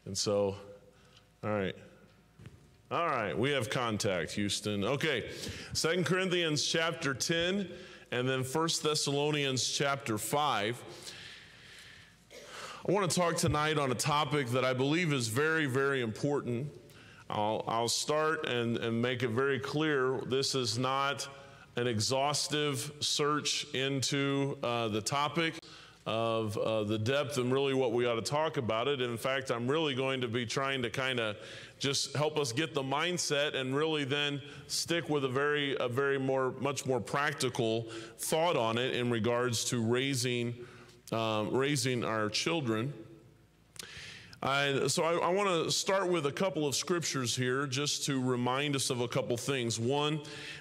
And so, all right, we have contact, Houston. Okay, 2 Corinthians chapter 10, and then 1 Thessalonians chapter 5. I want to talk tonight on a topic that I believe is very, very important. I'll start and make it very clear. This is not an exhaustive search into the topic of the depth and really what we ought to talk about it. In fact, I'm really going to be trying to kind of just help us get the mindset and really then stick with a much more practical thought on it in regards to raising our children. So I want to start with a couple of scriptures here just to remind us of a couple things. One,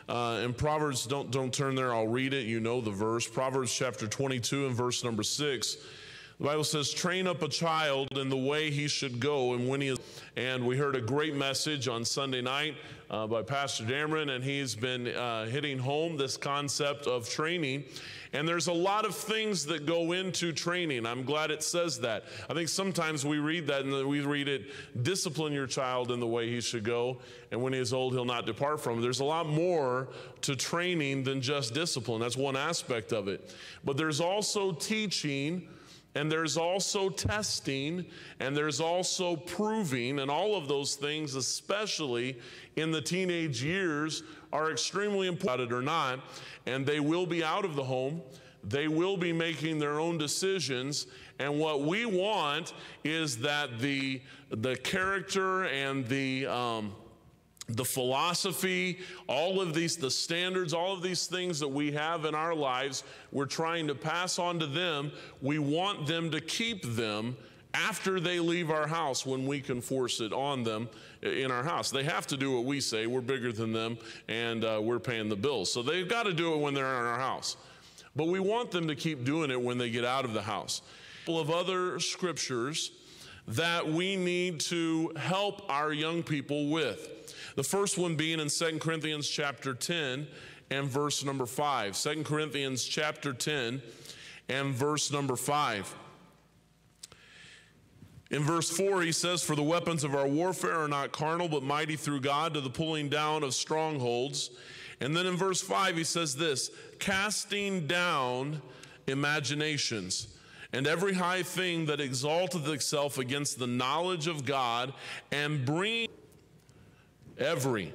in Proverbs, don't turn there, I'll read it. You know the verse. Proverbs chapter 22 and verse number 6. The Bible says, train up a child in the way he should go, and when he is... And we heard a great message on Sunday night by Pastor Dameron, and he's been hitting home this concept of training. And there's a lot of things that go into training. I'm glad it says that. I think sometimes we read that and we read it, discipline your child in the way he should go, and when he is old, he'll not depart from it. There's a lot more to training than just discipline. That's one aspect of it. But there's also teaching, and there's also testing, and there's also proving, and all of those things, especially in the teenage years, are extremely important or not, and they will be out of the home. They will be making their own decisions, and what we want is that the character and the philosophy, all of these, the standards, all of these things that we have in our lives, we're trying to pass on to them. We want them to keep them after they leave our house when we can force it on them in our house. They have to do what we say. We're bigger than them, and we're paying the bills. So they've got to do it when they're in our house. But we want them to keep doing it when they get out of the house. A couple of other scriptures that we need to help our young people with. The first one being in 2 Corinthians chapter 10 and verse number 5. 2 Corinthians chapter 10 and verse number 5. In verse 4, he says, for the weapons of our warfare are not carnal, but mighty through God to the pulling down of strongholds. And then in verse 5, he says this, casting down imaginations and every high thing that exalteth itself against the knowledge of God, and bring every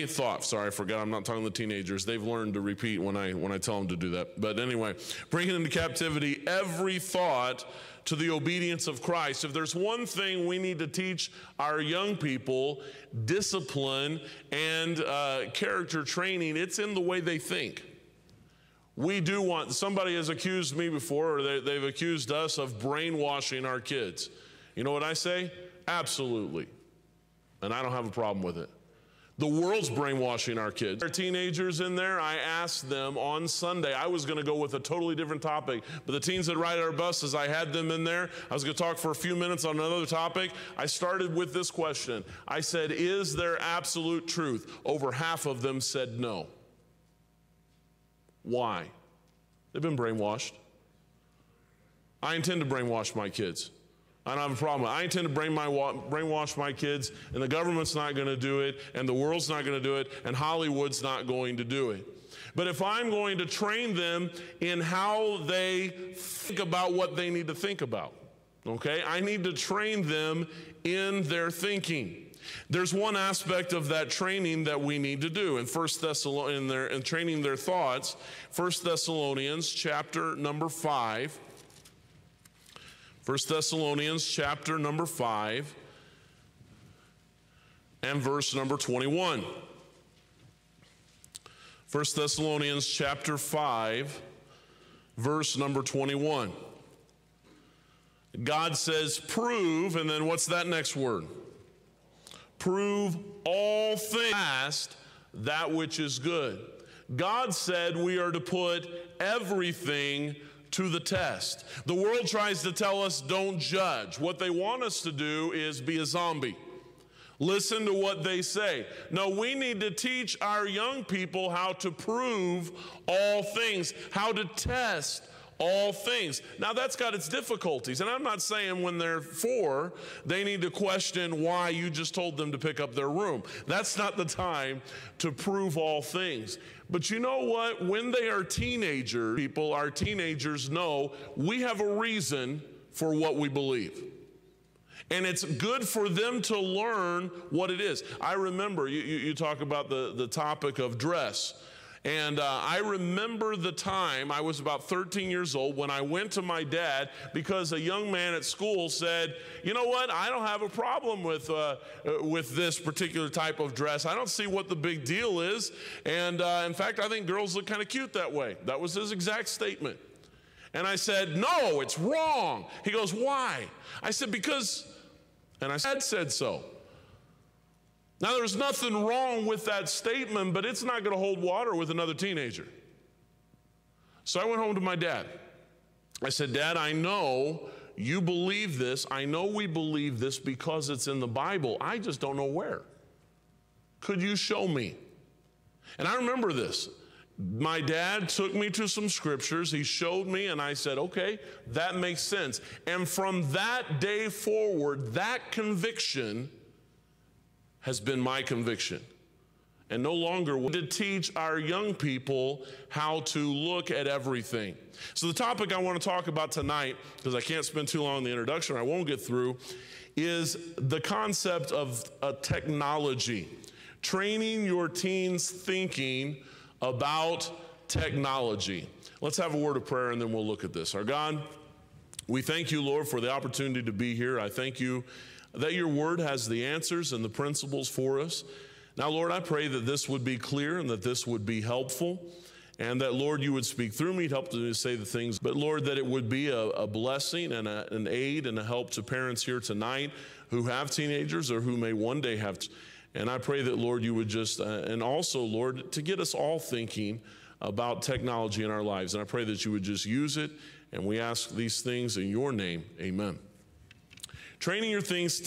thought. Sorry, I forgot. I'm not talking to the teenagers. They've learned to repeat when I tell them to do that. But anyway, bringing into captivity every thought to the obedience of Christ. If there's one thing we need to teach our young people, discipline and character training, it's in the way they think. We do want, somebody has accused me before, or they've accused us of brainwashing our kids. You know what I say? Absolutely. And I don't have a problem with it. The world's brainwashing our kids. Our teenagers in there, I asked them on Sunday, I was going to go with a totally different topic, but the teens that ride our buses, I had them in there. I was going to talk for a few minutes on another topic. I started with this question. I said, is there absolute truth? Over half of them said no. Why? They've been brainwashed. I intend to brainwash my kids. I don't have a problem. I intend to brainwash my kids, and the government's not going to do it, and the world's not going to do it, and Hollywood's not going to do it. But if I'm going to train them in how they think about what they need to think about, okay, I need to train them in their thinking. There's one aspect of that training that we need to do in in training their thoughts. 1 Thessalonians chapter number 5. 1 Thessalonians chapter number 5 and verse number 21. 1 Thessalonians chapter 5, verse number 21. God says, prove, and then what's that next word? Prove all things, past that which is good. God said we are to put everything to the test. The world tries to tell us don't judge. What they want us to do is be a zombie. Listen to what they say. No, we need to teach our young people how to prove all things, how to test all things. Now that's got its difficulties, and I'm not saying when they're 4, they need to question why you just told them to pick up their room. That's not the time to prove all things. But you know what? When they are teenagers, our teenagers know we have a reason for what we believe. And it's good for them to learn what it is. I remember, you talk about the topic of dress. And I remember the time, I was about 13 years old, when I went to my dad because a young man at school said, you know what, I don't have a problem with this particular type of dress. I don't see what the big deal is. And in fact, I think girls look kind of cute that way. That was his exact statement. And I said, no, it's wrong. He goes, why? I said, because, and I said so. Now, there's nothing wrong with that statement, but it's not going to hold water with another teenager. So I went home to my dad. I said, Dad, I know you believe this. I know we believe this because it's in the Bible. I just don't know where. Could you show me? And I remember this. My dad took me to some scriptures. He showed me, and I said, okay, that makes sense. And from that day forward, that conviction has been my conviction. And no longer to teach our young people how to look at everything. So the topic I want to talk about tonight, because I can't spend too long in the introduction, I won't get through, is the concept of technology. Training your teens' thinking about technology. Let's have a word of prayer and then we'll look at this. Our God, we thank you, Lord, for the opportunity to be here. I thank you that your word has the answers and the principles for us. Now, Lord, I pray that this would be clear and that this would be helpful, and that, Lord, you would speak through me to help me to say the things, but, Lord, that it would be a blessing and an aid and a help to parents here tonight who have teenagers or who may one day have. And I pray that, Lord, you would just, and also, Lord, to get us all thinking about technology in our lives. And I pray that you would just use it, and we ask these things in your name. Amen. Training your teens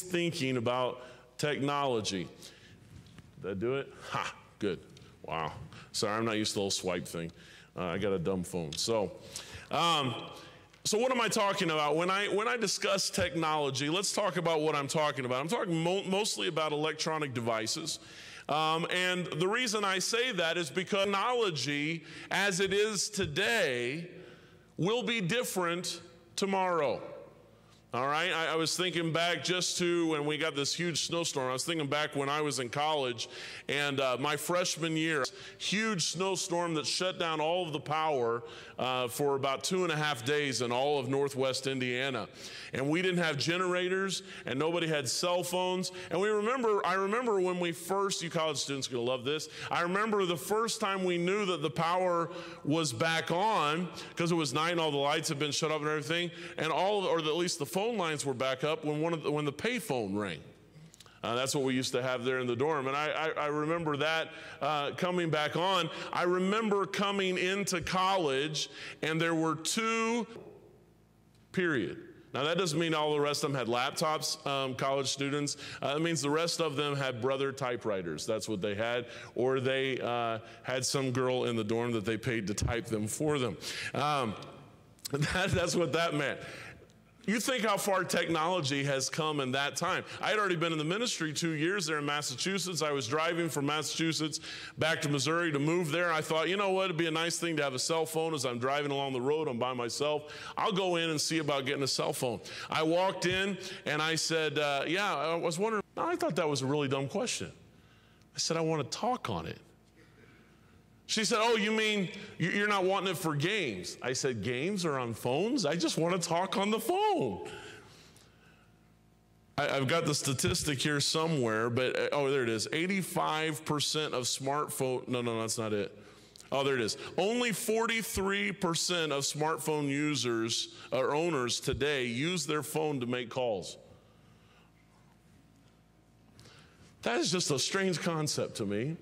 thinking about technology. Did I do it? Ha, good. Wow. Sorry, I'm not used to the little swipe thing. I got a dumb phone. So what am I talking about? When I discuss technology, let's talk about what I'm talking about. I'm talking mostly about electronic devices. And the reason I say that is because technology, as it is today, will be different tomorrow. All right, I was thinking back just to when we got this huge snowstorm. I was thinking back when I was in college and my freshman year, huge snowstorm that shut down all of the power for about 2.5 days in all of Northwest Indiana. And we didn't have generators and nobody had cell phones. And I remember when we first, you college students are going to love this. I remember the first time we knew that the power was back on because it was night and all the lights had been shut off and everything. And or at least the phone lines were back up when the payphone rang. That's what we used to have there in the dorm. And I remember that coming back on. I remember coming into college and there were 2, period. Now that doesn't mean all the rest of them had laptops, college students. It means the rest of them had brother typewriters. That's what they had. Or they had some girl in the dorm that they paid to type them for them. That's what that meant. You think how far technology has come in that time. I had already been in the ministry 2 years there in Massachusetts. I was driving from Massachusetts back to Missouri to move there. I thought, you know what, it'd be a nice thing to have a cell phone as I'm driving along the road. I'm by myself. I'll go in and see about getting a cell phone. I walked in and I said, I was wondering. I thought that was a really dumb question. I said, I want to talk on it. She said, oh, you mean you're not wanting it for games? I said, games are on phones? I just want to talk on the phone. I've got the statistic here somewhere, but, oh, there it is. 85% of smartphone, no, that's not it. Oh, there it is. Only 43% of smartphone users or owners today use their phone to make calls. That is just a strange concept to me.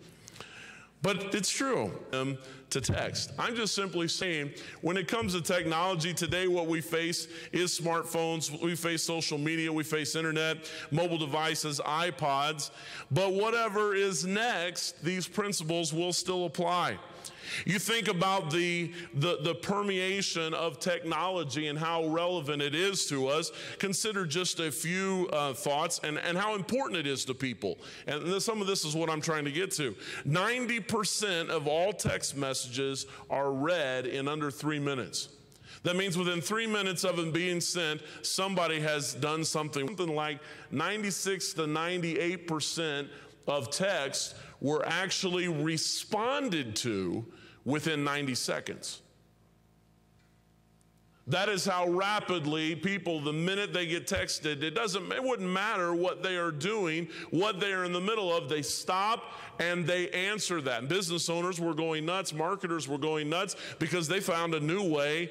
But it's true to text. I'm just simply saying when it comes to technology today, what we face is smartphones. We face social media. We face internet, mobile devices, iPods. But whatever is next, these principles will still apply. You think about the permeation of technology and how relevant it is to us. Consider just a few thoughts and how important it is to people. And some of this is what I'm trying to get to. 90% of all text messages are read in under 3 minutes. That means within 3 minutes of them being sent, somebody has done something like 96 to 98% of texts were actually responded to within 90 seconds. That is how rapidly people, the minute they get texted, it wouldn't matter what they are doing, what they are in the middle of, they stop and they answer that. And business owners were going nuts, marketers were going nuts because they found a new way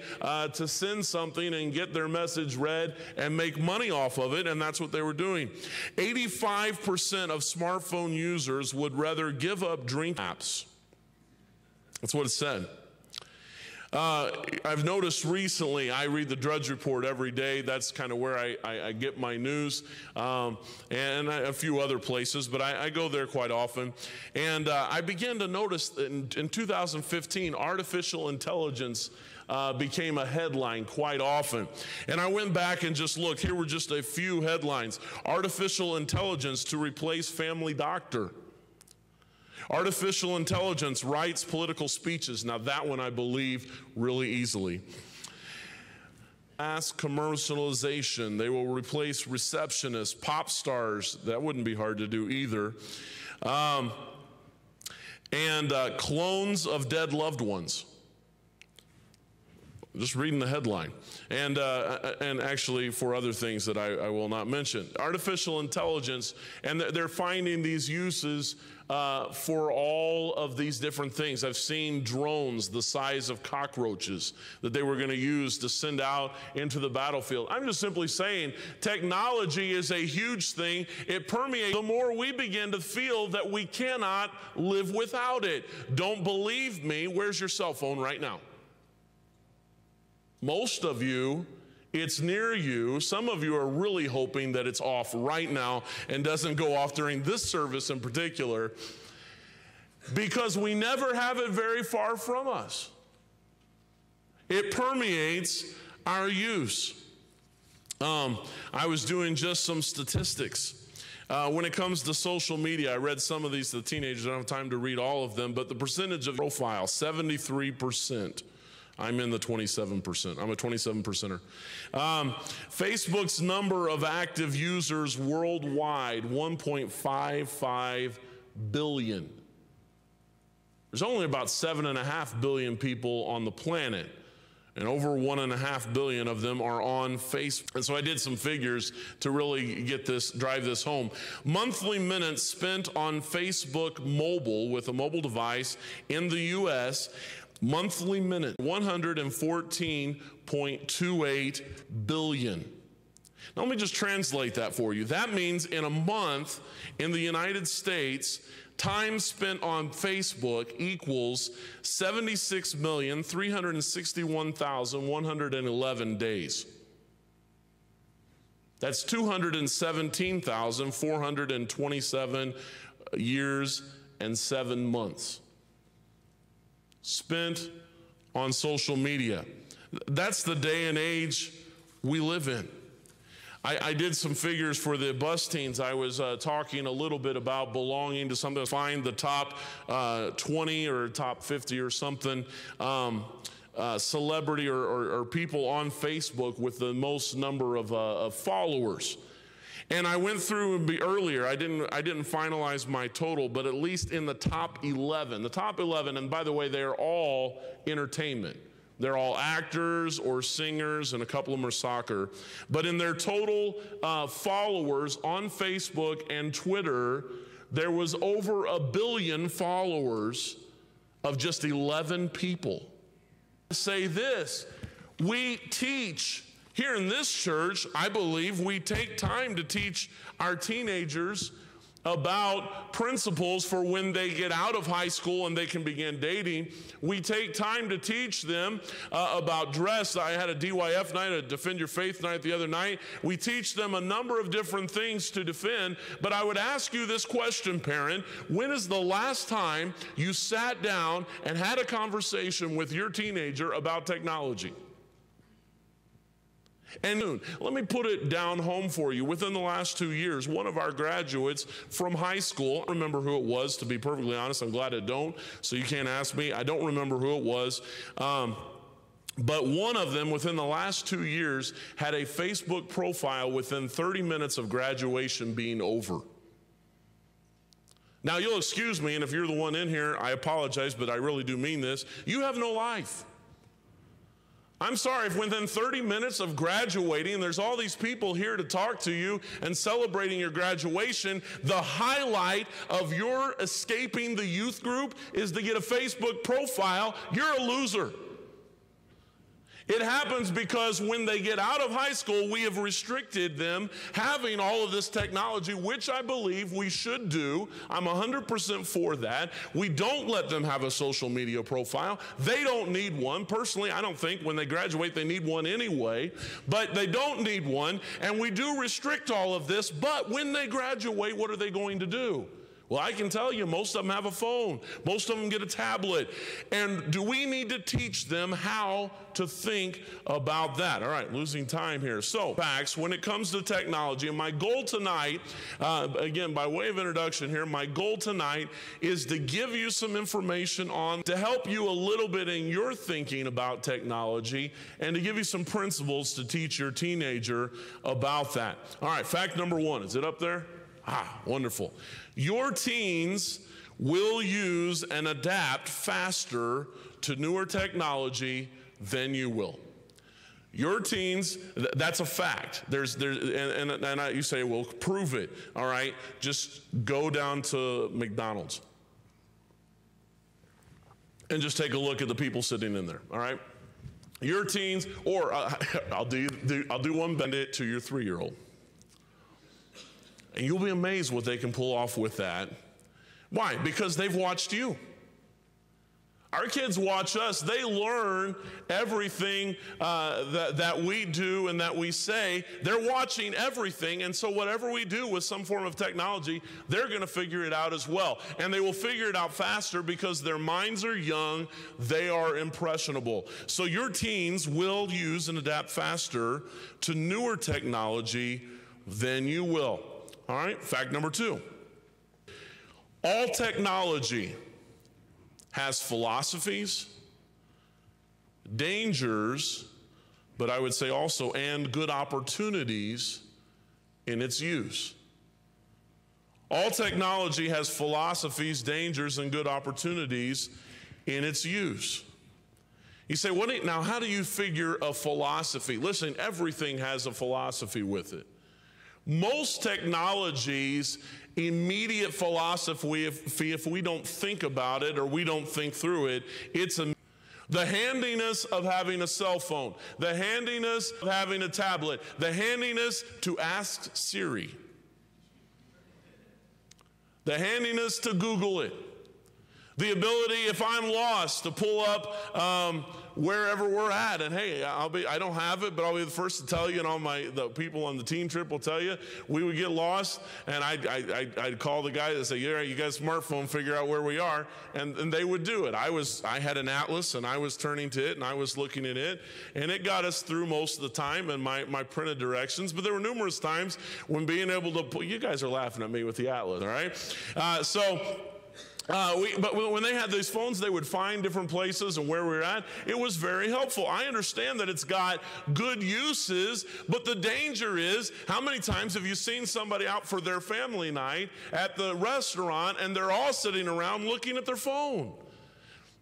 to send something and get their message read and make money off of it, and that's what they were doing. 85% of smartphone users would rather give up drink apps. That's what it said. I've noticed recently, I read the Drudge Report every day. That's kind of where I get my news, and a few other places, but I go there quite often. And I began to notice in 2015, artificial intelligence became a headline quite often. And I went back and just looked. Here were just a few headlines. Artificial intelligence to replace family doctor. Artificial intelligence writes political speeches. Now that one I believe really easily. Mass commercialization. They will replace receptionists, pop stars. That wouldn't be hard to do either. And clones of dead loved ones. Just reading the headline. And actually for other things that I will not mention. Artificial intelligence, and they're finding these uses for all of these different things. I've seen drones the size of cockroaches that they were going to use to send out into the battlefield. I'm just simply saying technology is a huge thing. It permeates. The more we begin to feel that we cannot live without it. Don't believe me? Where's your cell phone right now? Most of you, it's near you. Some of you are really hoping that it's off right now and doesn't go off during this service in particular, because we never have it very far from us. It permeates our use. I was doing just some statistics. When it comes to social media, I read some of these to the teenagers. I don't have time to read all of them, but the percentage of profile, 73%. I'm in the 27%. I'm a 27%er. Facebook's number of active users worldwide, 1.55 billion. There's only about 7.5 billion people on the planet, and over 1.5 billion of them are on Facebook. And so I did some figures to really drive this home. Monthly minutes spent on Facebook mobile with a mobile device in the U.S., monthly minute, 114.28 billion. Now let me just translate that for you. That means in a month in the United States, time spent on Facebook equals 76,361,111 days. That's 217,427 years and 7 months spent on social media. That's the day and age we live in. I did some figures for the bus teens. I was talking a little bit about belonging to something. Find the top 20 or top 50 or something celebrity or people on Facebook with the most number of followers. And I went through earlier, I didn't finalize my total, but at least in the top 11. The top 11, and by the way, they're all entertainment. They're all actors or singers, and a couple of them are soccer. But in their total followers on Facebook and Twitter, there was over 1 billion followers of just 11 people. I say this, we teach. Here in this church, I believe we take time to teach our teenagers about principles for when they get out of high school and they can begin dating. We take time to teach them about dress. I had a DYF night, a Defend Your Faith night the other night. We teach them a number of different things to defend, but I would ask you this question, parent. When is the last time you sat down and had a conversation with your teenager about technology? And let me put it down home for you. Within the last 2 years, one of our graduates from high school, I don't remember who it was, to be perfectly honest. I'm glad I don't, so you can't ask me. I don't remember who it was. But one of them, within the last 2 years, had a Facebook profile within 30 minutes of graduation being over. Now, you'll excuse me, and if you're the one in here, I apologize, but I really do mean this. You have no life. I'm sorry, if within 30 minutes of graduating, there's all these people here to talk to you and celebrating your graduation, the highlight of your escaping the youth group is to get a Facebook profile, you're a loser. It happens because when they get out of high school, we have restricted them having all of this technology, which I believe we should do. I'm 100% for that. We don't let them have a social media profile. They don't need one. Personally, I don't think when they graduate they need one anyway, but they don't need one, and we do restrict all of this. But when they graduate, what are they going to do? Well, I can tell you, most of them have a phone. Most of them get a tablet. And do we need to teach them how to think about that? All right, losing time here. So, facts, when it comes to technology, and my goal tonight, again, by way of introduction here, my goal tonight is to give you some information to help you a little bit in your thinking about technology and to give you some principles to teach your teenager about that. All right, fact number one. Is it up there? Ah, wonderful. Your teens will use and adapt faster to newer technology than you will. Your teens, that's a fact. You say, well, prove it. All right, just go down to McDonald's and just take a look at the people sitting in there. All right, your teens, or I'll do one, bend it to your 3-year-old. And you'll be amazed what they can pull off with that. Why? Because they've watched you. Our kids watch us. They learn everything that we do and that we say. They're watching everything, and so whatever we do with some form of technology, they're going to figure it out as well. And they will figure it out faster because their minds are young. They are impressionable. So your teens will use and adapt faster to newer technology than you will. All right, fact number 2. All technology has philosophies, dangers, but I would say also, and good opportunities in its use. All technology has philosophies, dangers, and good opportunities in its use. You say, now how do you figure a philosophy? Listen, everything has a philosophy with it. Most technologies' immediate philosophy, if we don't think about it or we don't think through it, it's the handiness of having a cell phone, the handiness of having a tablet, the handiness to ask Siri, the handiness to Google it, the ability, if I'm lost, to pull up wherever we're at, and hey, I don't have it, but I'll be the first to tell you, and the people on the teen trip will tell you, we would get lost, and I'd call the guy that say, yeah, you got a smartphone, figure out where we are, and they would do it. I had an atlas, and I was turning to it, and I was looking at it, and it got us through most of the time, and my printed directions, but there were numerous times when being able to, you guys are laughing at me with the atlas, all right? But when they had these phones, they would find different places and where we were at. It was very helpful. I understand that it's got good uses, but the danger is, how many times have you seen somebody out for their family night at the restaurant and they're all sitting around looking at their phone?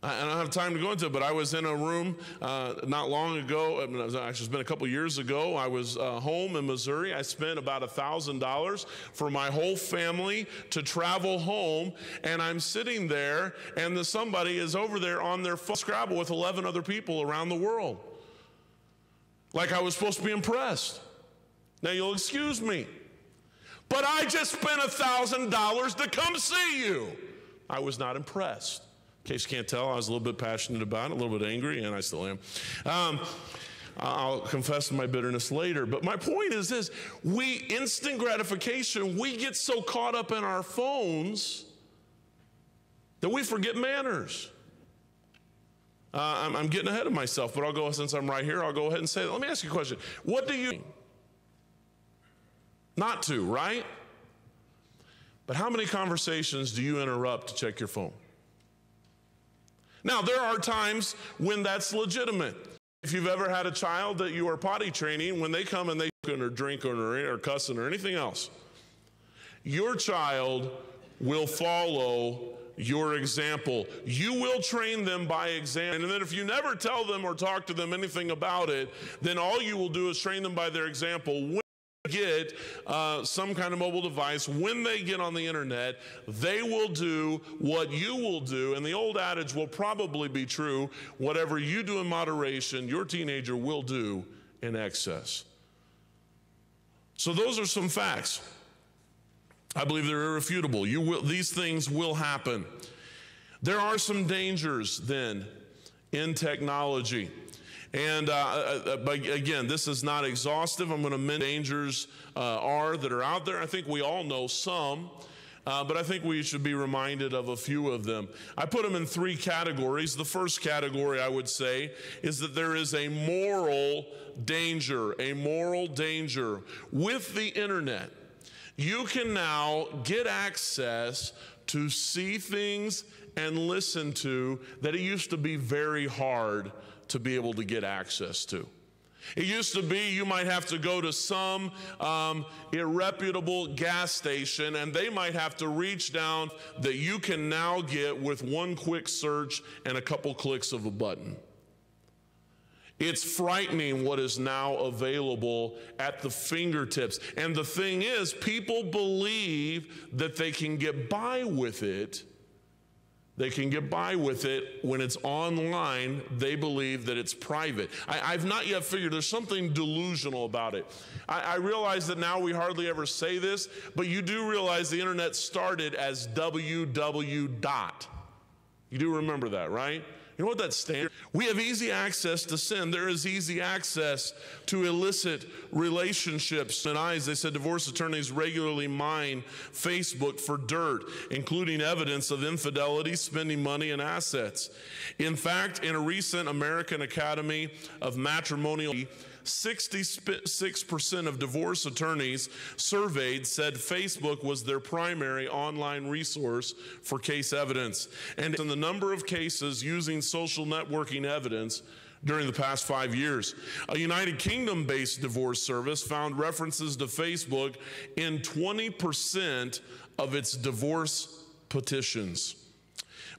I don't have time to go into it, but I was in a room not long ago. Actually, it's been a couple years ago. I was home in Missouri. I spent about $1,000 for my whole family to travel home, and I'm sitting there, and somebody is over there on their phone Scrabble with 11 other people around the world. Like I was supposed to be impressed. Now, you'll excuse me. But I just spent $1,000 to come see you. I was not impressed. In case you can't tell, I was a little bit passionate about it, a little bit angry, and I still am. I'll confess my bitterness later. But my point is this: instant gratification, we get so caught up in our phones that we forget manners. I'm getting ahead of myself, but since I'm right here, I'll go ahead and say, let me ask you a question. What do you not to, right? But how many conversations do you interrupt to check your phone? Now, there are times when that's legitimate. If you've ever had a child that you are potty training, when they come and they or drinking or cussing or anything else, your child will follow your example. You will train them by example. And then if you never tell them or talk to them anything about it, then all you will do is train them by their example. When they get some kind of mobile device, when they get on the internet, they will do what you will do. And the old adage will probably be true: whatever you do in moderation, your teenager will do in excess. So those are some facts. I believe they're irrefutable. These things will happen. There are some dangers then in technology. And but again, this is not exhaustive. I'm going to mention dangers that are out there. I think we all know some, but I think we should be reminded of a few of them. I put them in three categories. The first category, I would say, is that there is a moral danger with the internet. You can now get access to see things and listen to that it used to be very hard to be able to get access to. It used to be you might have to go to some irreputable gas station, and they might have to reach down, that you can now get with one quick search and a couple clicks of a button. It's frightening what is now available at the fingertips. And the thing is, people believe that they can get by with it. They can get by with it when it's online. They believe that it's private. I've not yet figured, there's something delusional about it. I realize that now we hardly ever say this, but you do realize the internet started as www. You do remember that, right? You know what that stands for? We have easy access to sin. There is easy access to illicit relationships. And they said divorce attorneys regularly mine Facebook for dirt, including evidence of infidelity, spending money, and assets. In fact, in a recent American Academy of Matrimonial, 66% of divorce attorneys surveyed said Facebook was their primary online resource for case evidence. And in the number of cases using social networking evidence during the past 5 years. A United Kingdom-based divorce service found references to Facebook in 20% of its divorce petitions.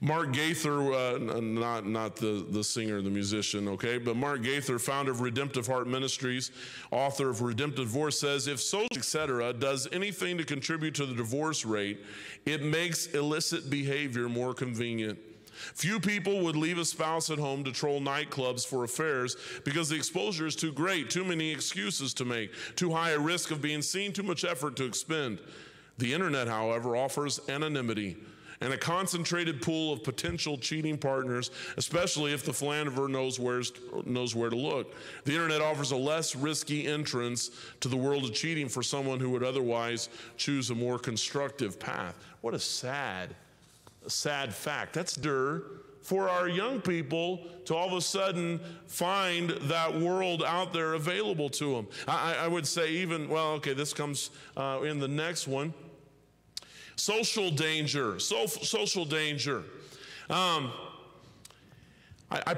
Mark Gaither, not the singer, the musician, okay, but Mark Gaither, founder of Redemptive Heart Ministries, author of Redemptive Divorce, says, if social, etc., does anything to contribute to the divorce rate, it makes illicit behavior more convenient. Few people would leave a spouse at home to troll nightclubs for affairs because the exposure is too great, too many excuses to make, too high a risk of being seen, too much effort to expend. The internet, however, offers anonymity and a concentrated pool of potential cheating partners, especially if the philanderer knows where to look. The internet offers a less risky entrance to the world of cheating for someone who would otherwise choose a more constructive path. What a sad fact. That's for our young people to all of a sudden find that world out there available to them. I would say even, well, okay, this comes in the next one. Social danger. Social danger. I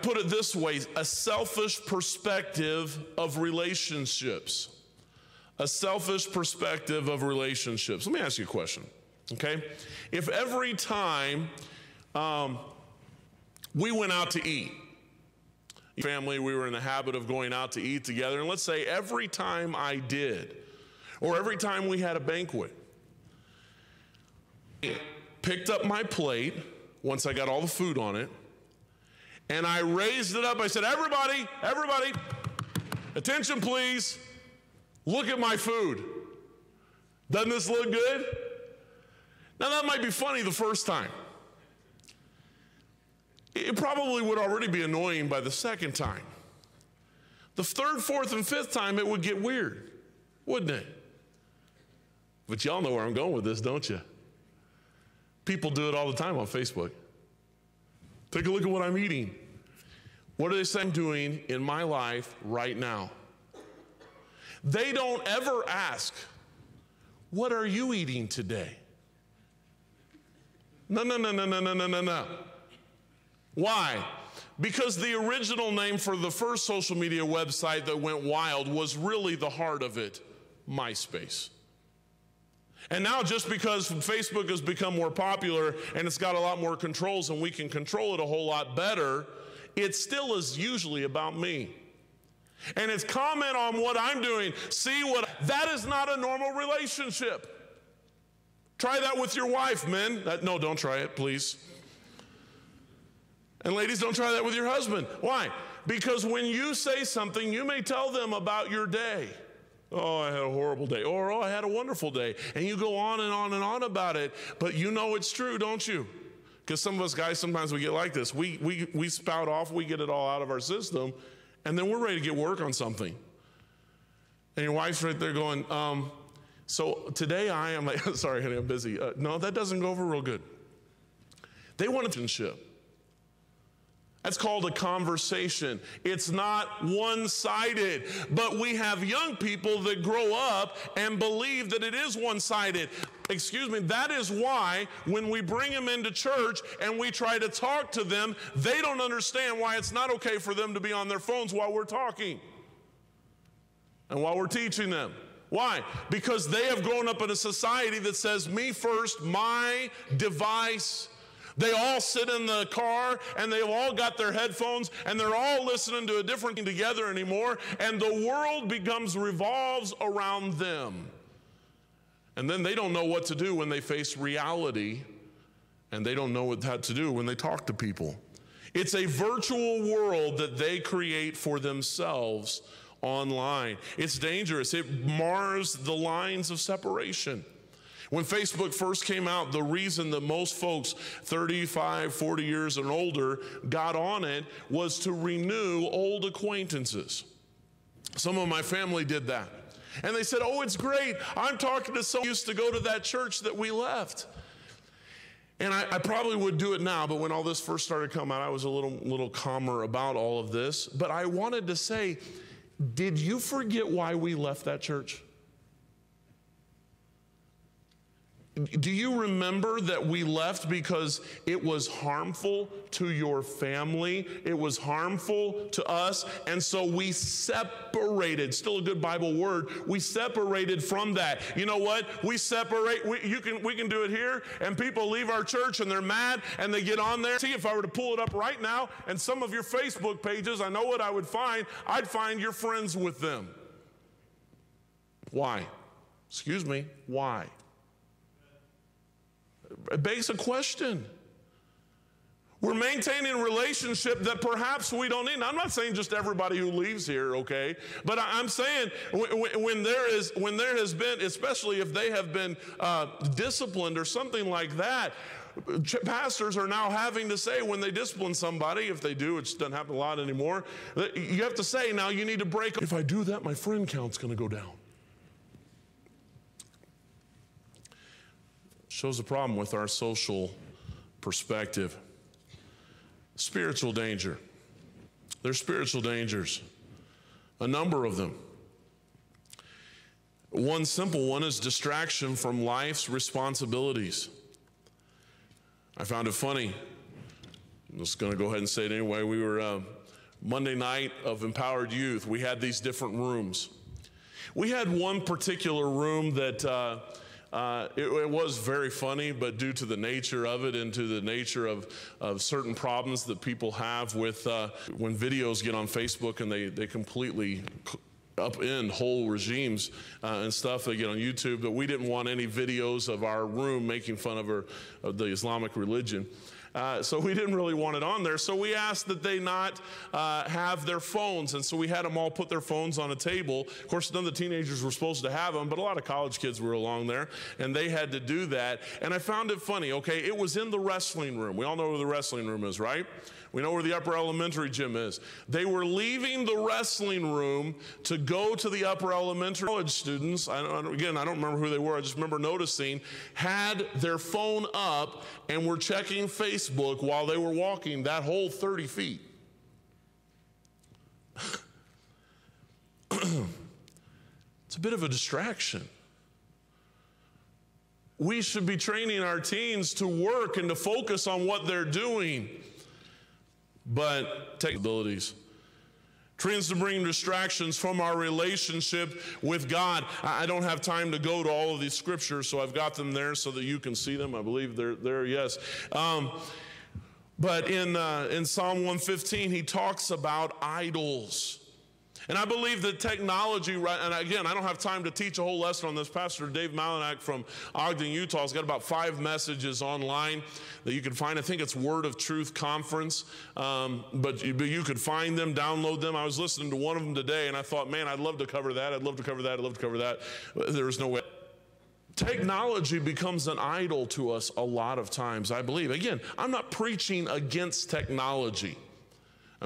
put it this way: a selfish perspective of relationships. A selfish perspective of relationships. Let me ask you a question, okay? If every time we went out to eat, family, we were in the habit of going out to eat together, and let's say every time I did, or every time we had a banquet, picked up my plate once I got all the food on it, and I raised it up. I said, everybody, attention please, look at my food. Doesn't this look good? Now, that might be funny the first time. It probably would already be annoying by the second time. The third, fourth, and fifth time, it would get weird, wouldn't it? But y'all know where I'm going with this, don't you? People do it all the time on Facebook. Take a look at what I'm eating. What are they saying I'm doing in my life right now? They don't ever ask, what are you eating today? No. Why? Because the original name for the first social media website that went wild was really the heart of it, MySpace. And now just because Facebook has become more popular and it's got a lot more controls and we can control it a whole lot better, it still is usually about me. And it's comment on what I'm doing. That is not a normal relationship. Try that with your wife, men. No, don't try it, please. And ladies, don't try that with your husband. Why? Because when you say something, you may tell them about your day. Oh, I had a horrible day. Or, oh, I had a wonderful day. And you go on and on and on about it. But you know it's true, don't you? Because some of us guys, sometimes we get like this. We spout off, we get it all out of our system, and then we're ready to get work on something. And your wife's right there going, so today I am like, sorry, honey, I'm busy. No, that doesn't go over real good. They want a relationship. That's called a conversation. It's not one-sided, but we have young people that grow up and believe that it is one-sided. Excuse me, that is why when we bring them into church and we try to talk to them, they don't understand why it's not okay for them to be on their phones while we're talking and while we're teaching them. Why? Because they have grown up in a society that says, me first, my device. They all sit in the car and they've all got their headphones and they're all listening to a different thing together anymore, and the world revolves around them. And then they don't know what to do when they face reality, and they don't know what to do when they talk to people. It's a virtual world that they create for themselves online. It's dangerous. It mars the lines of separation. When Facebook first came out, the reason that most folks 35, 40 years and older got on it was to renew old acquaintances. Some of my family did that. And they said, oh, it's great. I'm talking to someone who used to go to that church that we left. And I probably would do it now, but when all this first started coming out, I was a little calmer about all of this. But I wanted to say, did you forget why we left that church? Do you remember that we left because it was harmful to your family? It was harmful to us, and so we separated. Still a good Bible word. We separated from that. You know what? We separate. We can do it here, and people leave our church and they're mad and they get on there. See, if I were to pull it up right now and some of your Facebook pages, I know what I would find. I'd find you're friends with them. Why? Excuse me. Why? It begs a question. We're maintaining a relationship that perhaps we don't need. Now, I'm not saying just everybody who leaves here, okay? But I'm saying when there has been, especially if they have been disciplined or something like that, pastors are now having to say when they discipline somebody, if they do, it just doesn't happen a lot anymore, you have to say, now you need to break. If I do that, my friend count's going to go down. Shows a problem with our social perspective. Spiritual danger. There's spiritual dangers, a number of them. One simple one is distraction from life's responsibilities. I found it funny. I'm just going to go ahead and say it anyway. We were Monday night of Empowered Youth. We had these different rooms. We had one particular room that it was very funny, but due to the nature of it and to the nature of certain problems that people have with when videos get on Facebook and they completely upend whole regimes and stuff, they get on YouTube, but we didn't want any videos of our room making fun of the Islamic religion. So we didn't really want it on there. So we asked that they not have their phones. And so we had them all put their phones on a table. Of course, none of the teenagers were supposed to have them, but a lot of college kids were along there, and they had to do that. And I found it funny, okay? It was in the wrestling room. We all know where the wrestling room is, right? We know where the upper elementary gym is. They were leaving the wrestling room to go to the upper elementary. College students, again, I don't remember who they were, I just remember noticing, had their phone up and were checking Facebook while they were walking that whole 30 feet. It's a bit of a distraction. We should be training our teens to work and to focus on what they're doing. But abilities tends to bring distractions from our relationship with God. I don't have time to go to all of these scriptures, so I've got them there so that you can see them. I believe they're there, yes. But in Psalm 115, he talks about idols. And I believe that technology, and again, I don't have time to teach a whole lesson on this. Pastor Dave Malinak from Ogden, Utah, has got about 5 messages online that you can find. I think it's Word of Truth Conference, but you could find them, download them. I was listening to one of them today, and I thought, man, I'd love to cover that. I'd love to cover that. I'd love to cover that. There was no way. Technology becomes an idol to us a lot of times, I believe. Again, I'm not preaching against technology.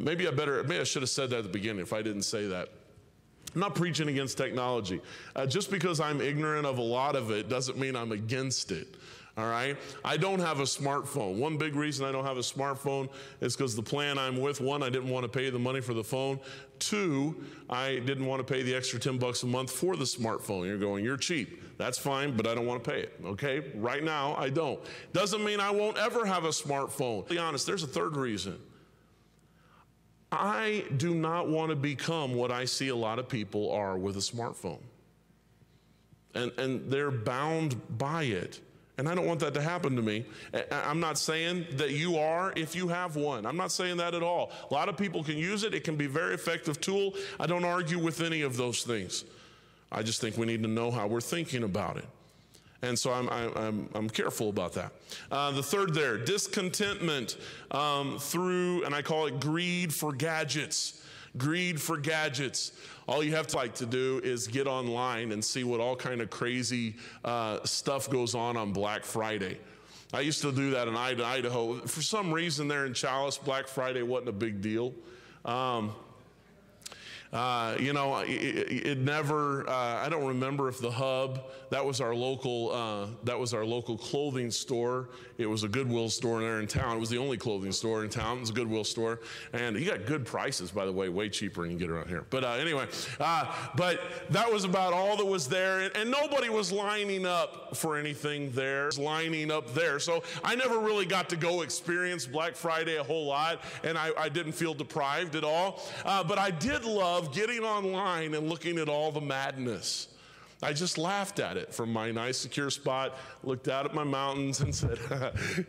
Maybe I should have said that at the beginning if I didn't say that. I'm not preaching against technology. Just because I'm ignorant of a lot of it doesn't mean I'm against it. All right? I don't have a smartphone. One big reason I don't have a smartphone is because the plan I'm with, 1, I didn't want to pay the money for the phone. 2, I didn't want to pay the extra $10 a month for the smartphone. You're going, you're cheap. That's fine, but I don't want to pay it. Okay? Right now, I don't. Doesn't mean I won't ever have a smartphone. To be honest, there's a third reason. I do not want to become what I see a lot of people are with a smartphone. And they're bound by it. And I don't want that to happen to me. I'm not saying that you are if you have one. I'm not saying that at all. A lot of people can use it. It can be a very effective tool. I don't argue with any of those things. I just think we need to know how we're thinking about it. And so I'm careful about that. The third there, discontentment through, and I call it greed for gadgets. Greed for gadgets. All you have to do is get online and see what all kind of crazy stuff goes on Black Friday. I used to do that in Idaho. For some reason there in Chalice, Black Friday wasn't a big deal. It never, I don't remember if the Hub, that was our local clothing store. It was a Goodwill store there in town. It was the only clothing store in town. It was a Goodwill store. And you got good prices, by the way, way cheaper than you get around here. But anyway, but that was about all that was there. And nobody was lining up for anything there, lining up there. So I never really got to go experience Black Friday a whole lot. And I didn't feel deprived at all. But I did love getting online and looking at all the madness. I just laughed at it from my nice secure spot, looked out at my mountains and said,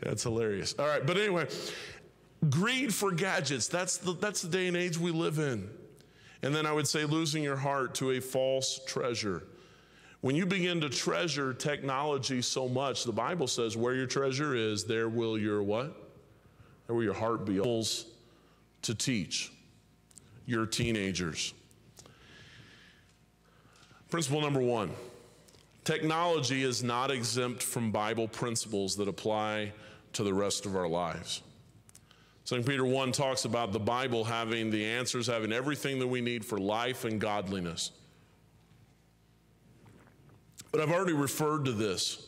that's hilarious. All right, but anyway, greed for gadgets, that's the day and age we live in. And then I would say losing your heart to a false treasure. When you begin to treasure technology so much, the Bible says where your treasure is, there will your what? There will your heart be. To teach your teenagers. Principle number 1, technology is not exempt from Bible principles that apply to the rest of our lives. 2 Peter 1 talks about the Bible having the answers, having everything that we need for life and godliness. But I've already referred to this.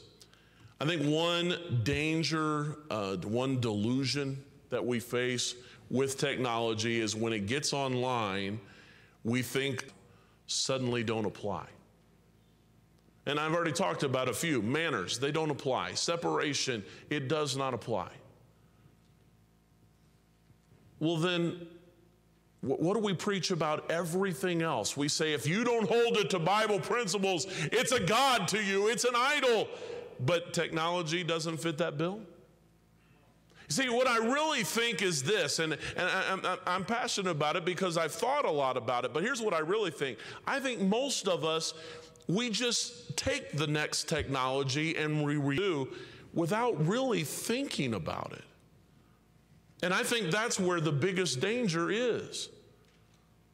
I think one danger, one delusion that we face with technology is when it gets online, we think suddenly don't apply. And I've already talked about a few. Manners, they don't apply. Separation, it does not apply. Well then, what do we preach about everything else? We say if you don't hold it to Bible principles, it's a god to you, it's an idol. But technology doesn't fit that bill? See, what I really think is this, and I'm passionate about it because I've thought a lot about it, but here's what I really think. I think most of us, we just take the next technology and we do without really thinking about it. And I think that's where the biggest danger is.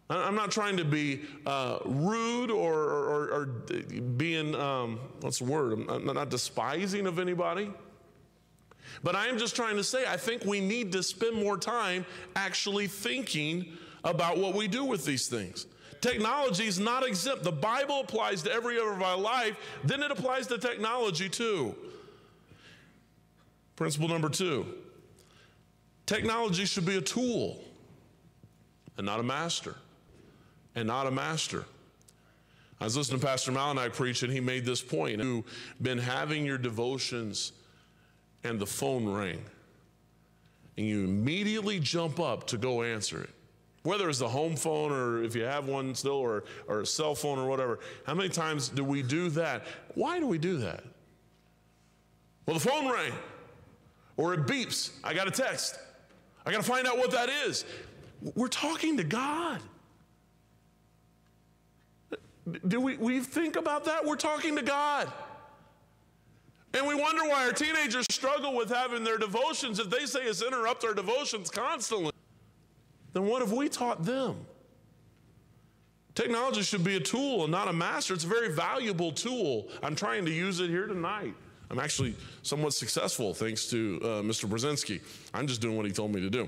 I'm not trying to be rude or being, what's the word? I'm not despising of anybody. But I am just trying to say, I think we need to spend more time actually thinking about what we do with these things. Technology is not exempt. The Bible applies to every area of our life, then it applies to technology too. Principle number 2, technology should be a tool and not a master. And not a master. I was listening to Pastor Malachi preach, and he made this point. You've been having your devotions and the phone rang, and you immediately jump up to go answer it. Whether it's the home phone or if you have one still or a cell phone or whatever. How many times do we do that? Why do we do that? Well, the phone rang, or it beeps. I got a text. I got to find out what that is. We're talking to God. Do we think about that? We're talking to God. And we wonder why our teenagers struggle with having their devotions. If they say it's interrupt our devotions constantly, then what have we taught them? Technology should be a tool and not a master. It's a very valuable tool. I'm trying to use it here tonight. I'm actually somewhat successful thanks to Mr. Brzezinski. I'm just doing what he told me to do.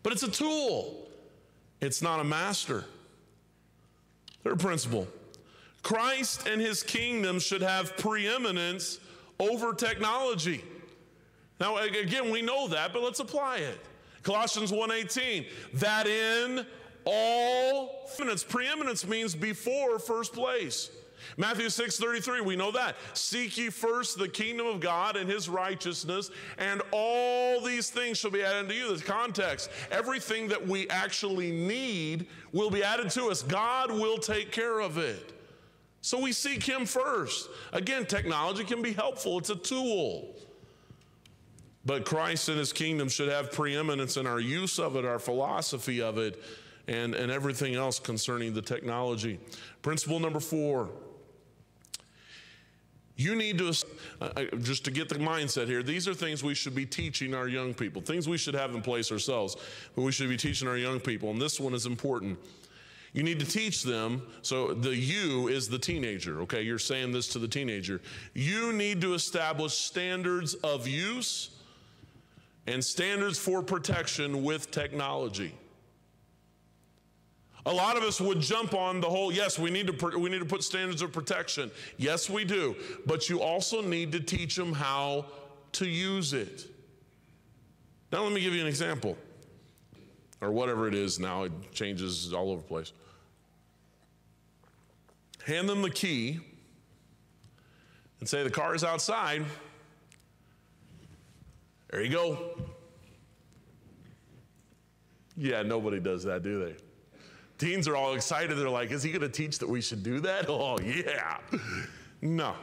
But it's a tool. It's not a master. Third principle, Christ and his kingdom should have preeminence over technology. Now, again, we know that, but let's apply it. Colossians 1:18, that in all preeminence means before first place. Matthew 6:33, we know that. Seek ye first the kingdom of God and his righteousness, and all these things shall be added unto you. The context, everything that we actually need will be added to us. God will take care of it. So we seek him first. Again, technology can be helpful. It's a tool. But Christ and his kingdom should have preeminence in our use of it, our philosophy of it, and everything else concerning the technology. Principle number 4. You need to, just to get the mindset here, these are things we should be teaching our young people, things we should have in place ourselves, but we should be teaching our young people, and this one is important. You need to teach them, so the you is the teenager, okay? You're saying this to the teenager. You need to establish standards of use and standards for protection with technology. A lot of us would jump on the whole, yes, we need to put standards of protection. Yes, we do. But you also need to teach them how to use it. Now, let me give you an example. Or whatever it is now, it changes all over the place. Hand them the key and say, the car is outside. There you go. Yeah, nobody does that, do they? Teens are all excited. They're like, is he going to teach that we should do that? Oh, yeah. No.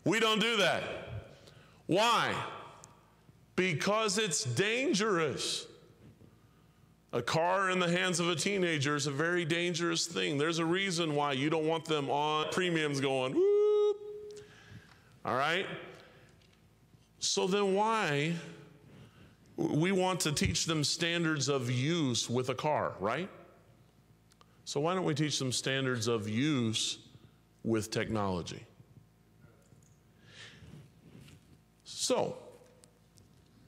We don't do that. Why? Because it's dangerous. A car in the hands of a teenager is a very dangerous thing. There's a reason why you don't want them on premiums going, whoop. All right? So then why? We want to teach them standards of use with a car, right? So why don't we teach them standards of use with technology? So,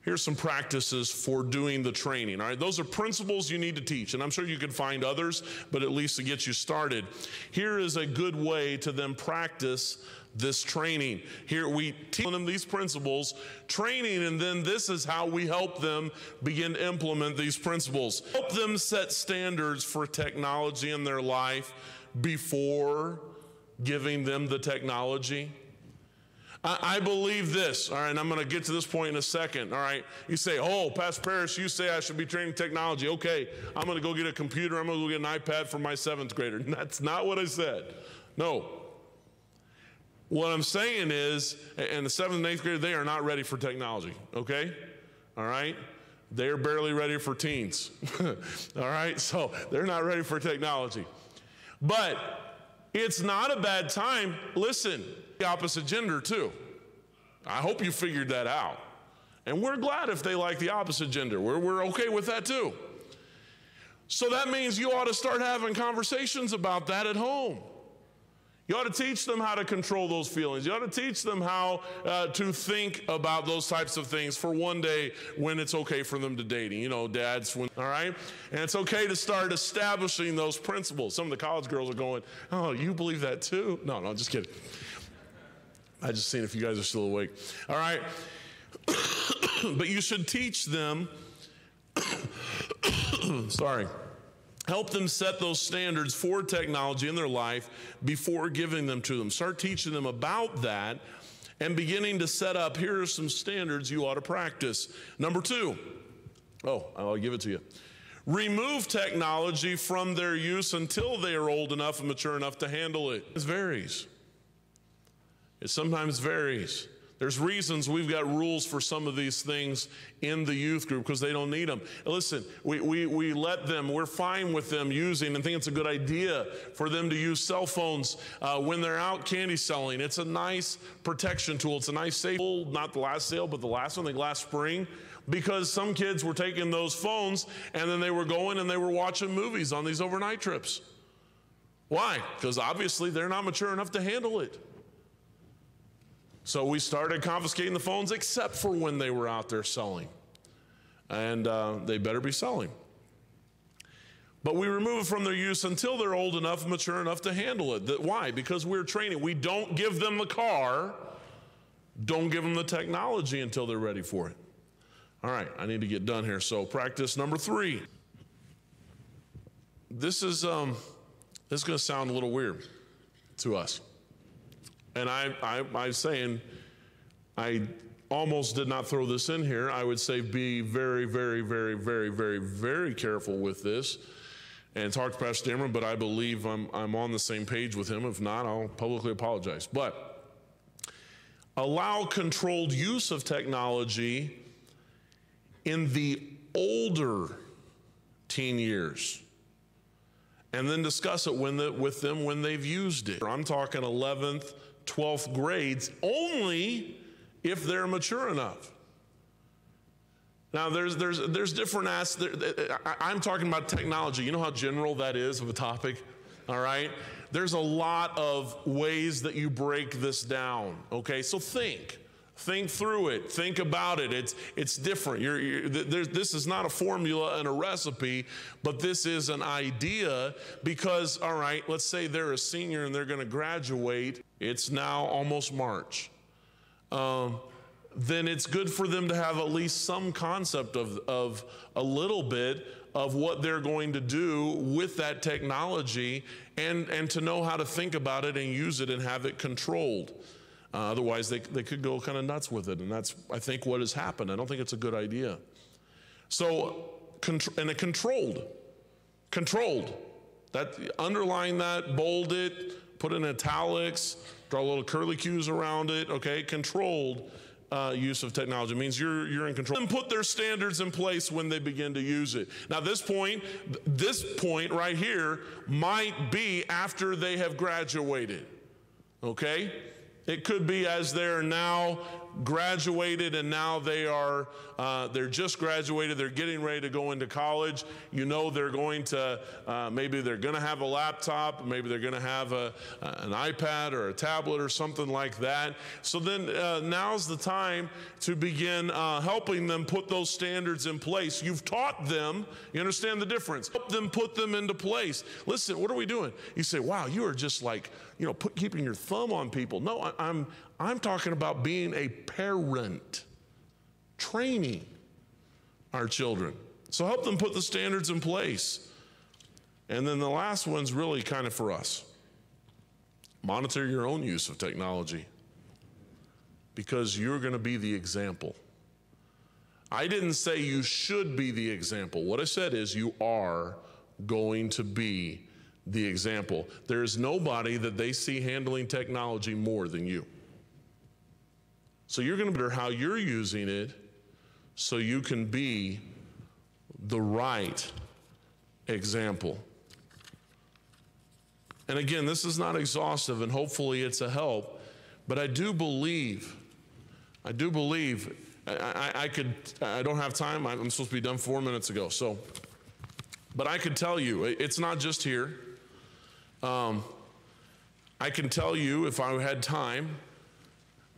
here's some practices for doing the training, all right? Those are principles you need to teach, and I'm sure you could find others, but at least to get you started. Here is a good way to then practice this training. Here we teach them these principles, training, and then this is how we help them begin to implement these principles. Help them set standards for technology in their life before giving them the technology. I believe this, all right, and I'm going to get to this point in a second, all right? You say, oh, Pastor Parrish, you say I should be training technology. Okay, I'm going to go get a computer. I'm going to go get an iPad for my 7th grader. That's not what I said. No. What I'm saying is, and the 7th and 8th grader, they are not ready for technology, okay? All right? They're barely ready for teens. All right? So they're not ready for technology. But it's not a bad time. Listen, the opposite gender too. I hope you figured that out. And we're glad if they like the opposite gender. We're okay with that too. So that means you ought to start having conversations about that at home. You ought to teach them how to control those feelings. You ought to teach them how to think about those types of things for one day when it's okay for them to dating. You know, dads, all right? And it's okay to start establishing those principles. Some of the college girls are going, oh, you believe that too? No, just kidding. I just seen if you guys are still awake. All right? But you should teach them, help them set those standards for technology in their life before giving them to them. Start teaching them about that and beginning to set up, here are some standards you ought to practice. Number 2, I'll give it to you. Remove technology from their use until they are old enough and mature enough to handle it. It varies. It sometimes varies. There's reasons we've got rules for some of these things in the youth group because they don't need them. Listen, we let them, we're fine with them using and think it's a good idea for them to use cell phones when they're out candy selling. It's a nice protection tool. It's a nice sale, not the last sale, but the last one, I think last spring, because some kids were taking those phones and then they were going and they were watching movies on these overnight trips. Why? Because obviously they're not mature enough to handle it. So we started confiscating the phones except for when they were out there selling. And they better be selling. But we remove it from their use until they're old enough, mature enough to handle it. Why? Because we're training. We don't give them the car. Don't give them the technology until they're ready for it. All right, I need to get done here. So practice number 3. This is going to sound a little weird to us. And I'm saying, I almost did not throw this in here. I would say be very, very, very, very, very, very careful with this. And talk to Pastor Dameron, but I believe I'm on the same page with him. If not, I'll publicly apologize. But allow controlled use of technology in the older teen years. And then discuss it with them when they've used it. I'm talking 11th, 12th grades, only if they're mature enough. Now, there's different aspects. I'm talking about technology. You know how general that is of a topic, all right? There's a lot of ways that you break this down, okay? So think through it. Think about it. It's different. This is not a formula and a recipe, but this is an idea because, all right, let's say they're a senior and they're going to graduate. It's now almost March. Then it's good for them to have at least some concept of a little bit of what they're going to do with that technology and to know how to think about it and use it and have it controlled. Otherwise, they could go kind of nuts with it, and that's, I think, what has happened. I don't think it's a good idea. So, controlled. That, underline that, bold it, put it in italics, draw little curly cues around it, okay? Controlled use of technology means you're in control. And put their standards in place when they begin to use it. Now, this point right here might be after they have graduated, okay? It could be as they're now graduated and now they're just graduated, they're getting ready to go into college. You know they're going to, maybe they're going to have a laptop, maybe they're going to have an iPad or a tablet or something like that. So then now's the time to begin helping them put those standards in place. You've taught them, you understand the difference. Help them put them into place. Listen, what are we doing? You say, wow, you are just like, keeping your thumb on people. No, I'm talking about being a parent, training our children. So help them put the standards in place. And then the last one's really kind of for us. Monitor your own use of technology because you're going to be the example. I didn't say you should be the example. What I said is you are going to be the example. There's nobody that they see handling technology more than you. So you're going to better how you're using it so you can be the right example. And again, this is not exhaustive and hopefully it's a help, but I do believe I don't have time. I'm supposed to be done 4 minutes ago. But I could tell you, it's not just here. I can tell you, if I had time,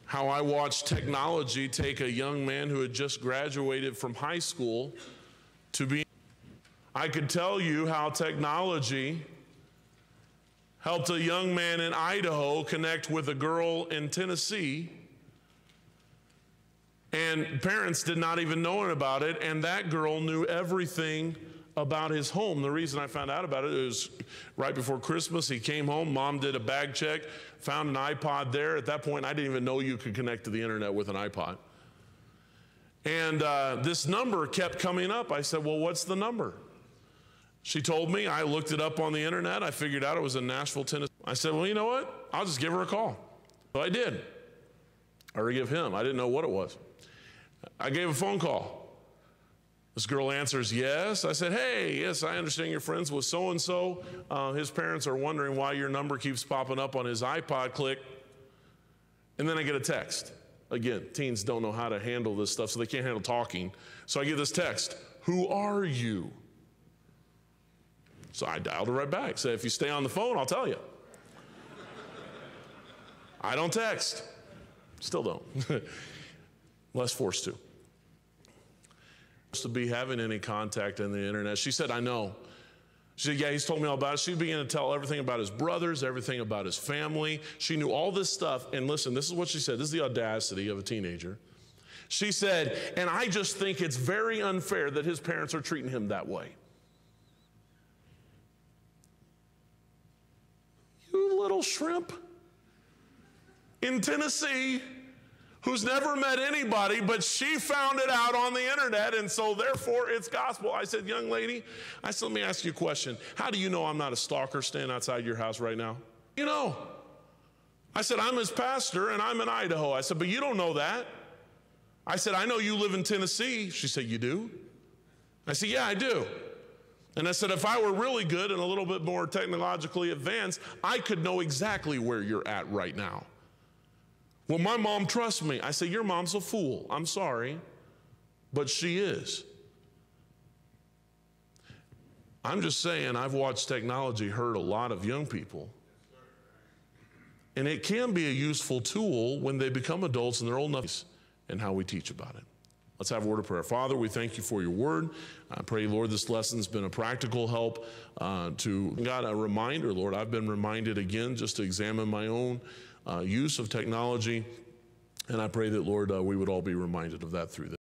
how I watched technology take a young man who had just graduated from high school to be. I could tell you how technology helped a young man in Idaho connect with a girl in Tennessee, and parents did not even know about it, and that girl knew everything about his home. The reason I found out about it was right before Christmas. He came home, mom did a bag check, found an iPod there. At that point, I didn't even know you could connect to the internet with an iPod. And this number kept coming up. I said, well, what's the number? She told me. I looked it up on the internet. I figured out it was in Nashville, Tennessee. I said, well, you know what? I'll just give her a call. So I did. Or give him. I didn't know what it was. I gave a phone call. This girl answers, yes. I said, hey, yes, I understand you're friends with so-and-so. His parents are wondering why your number keeps popping up on his iPod. Click. And then I get a text. Again, teens don't know how to handle this stuff, so they can't handle talking. So I get this text, who are you? So I dialed her right back. Said, if you stay on the phone, I'll tell you. I don't text. Still don't. Less forced to be having any contact on the internet. She said, I know. She said, yeah, he's told me all about it. She began to tell everything about his brothers, everything about his family. She knew all this stuff. And listen, this is what she said. This is the audacity of a teenager. She said, and I just think it's very unfair that his parents are treating him that way. You little shrimp in Tennessee who's never met anybody, but she found it out on the internet, and so therefore it's gospel. I said, young lady, I said, let me ask you a question. How do you know I'm not a stalker standing outside your house right now? You know. I said, I'm his pastor, and I'm in Idaho. I said, but you don't know that. I said, I know you live in Tennessee. She said, you do? I said, yeah, I do. And I said, if I were really good and a little bit more technologically advanced, I could know exactly where you're at right now. Well, my mom trusts me. I say, your mom's a fool. I'm sorry, but she is. I'm just saying, I've watched technology hurt a lot of young people. And it can be a useful tool when they become adults and they're old enough, and how we teach about it. Let's have a word of prayer. Father, we thank you for your word. I pray, Lord, this lesson's been a practical help to, God, a reminder, Lord. I've been reminded again just to examine my own use of technology. And I pray that, Lord, we would all be reminded of that through this.